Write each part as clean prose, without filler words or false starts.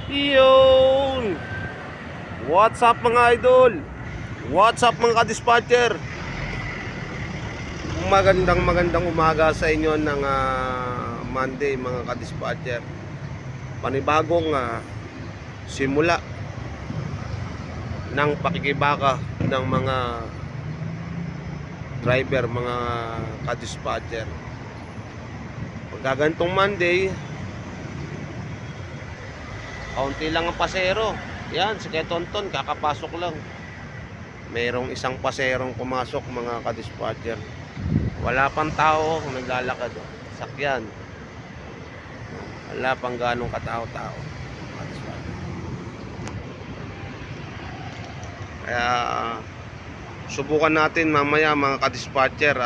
Yun! What's up mga idol? What's up mga ka-dispatcher? Magandang umaga sa inyo ng Monday mga ka-dispatcher. Panibagong simula ng pakikibaka ng mga driver, mga ka-dispatcher. Pagkagantong Monday, kaunti lang ang pasero. Yan, si Tonton kakapasok lang. Mayroong isang paserong pumasok mga ka-dispatcher. Wala pang tao naglalakad. Sakyan. Wala pang ganong katao-tao. Kaya subukan natin mamaya mga ka-dispatcher,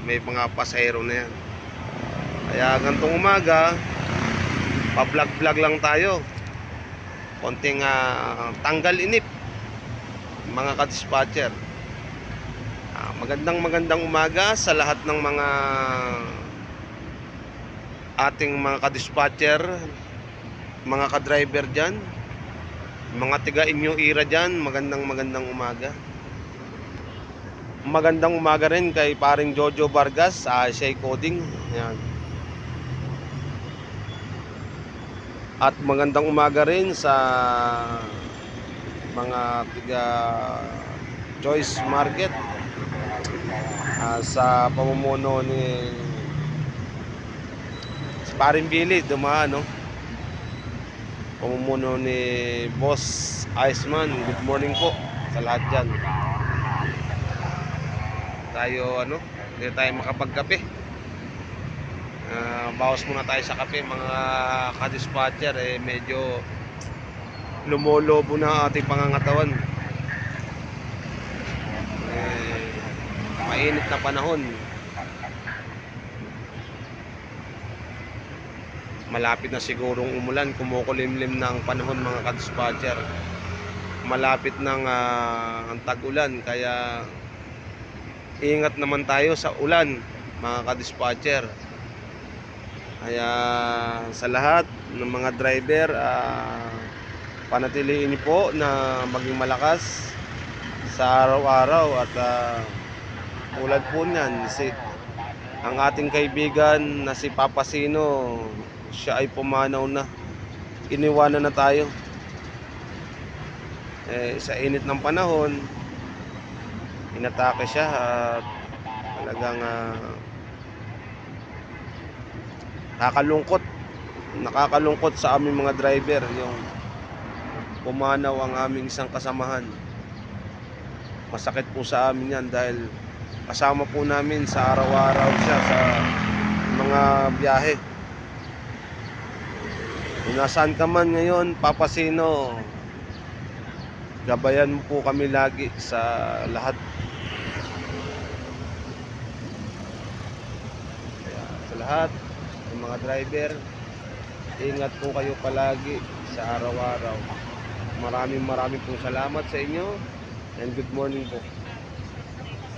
may mga pasahero na yan. Kaya gantong umaga, pa-vlog lang tayo. Konting tanggal inip mga ka-dispatcher. Magandang umaga sa lahat ng mga ating mga ka-dispatcher, mga ka-driver dyan, mga tiga inyo ira dyan. Magandang umaga. Magandang umaga rin kay paring Jojo Vargas, siya coding. Yan. At magandang umaga rin sa mga tiga Choice Market, sa pamumuno ni paring Billy dumaan, no? Pamumuno ni Boss Iceman. Good morning po sa lahat dyan. Tayo hindi tayo makapagkape. Bawas muna tayo sa kape mga ka-dispatcher. Medyo lumolobo na ating pangangatawan. Mainit na panahon. Malapit na sigurong umulan. Kumukulimlim na ang panahon mga ka-dispatcher. Malapit ng ang tag-ulan. Kaya ingat naman tayo sa ulan mga ka-dispatcher. Kaya sa lahat ng mga driver, panatiliin po na maging malakas sa araw-araw. At tulad po niyan, ang ating kaibigan na si Papa Sino, siya ay pumanaw na. Iniwanan na tayo. Sa init ng panahon, inatake siya at talagang nakakalungkot sa aming mga driver yung pumanaw ang aming isang kasamahan. Masakit po sa amin yan dahil kasama po namin sa araw-araw siya sa mga biyahe. Kung nasaan ka man ngayon, Papa Sino, gabayan mo po kami lagi sa lahat. Kaya sa lahat ng mga driver, ingat po kayo palagi sa araw-araw. Maraming pong salamat sa inyo and good morning po.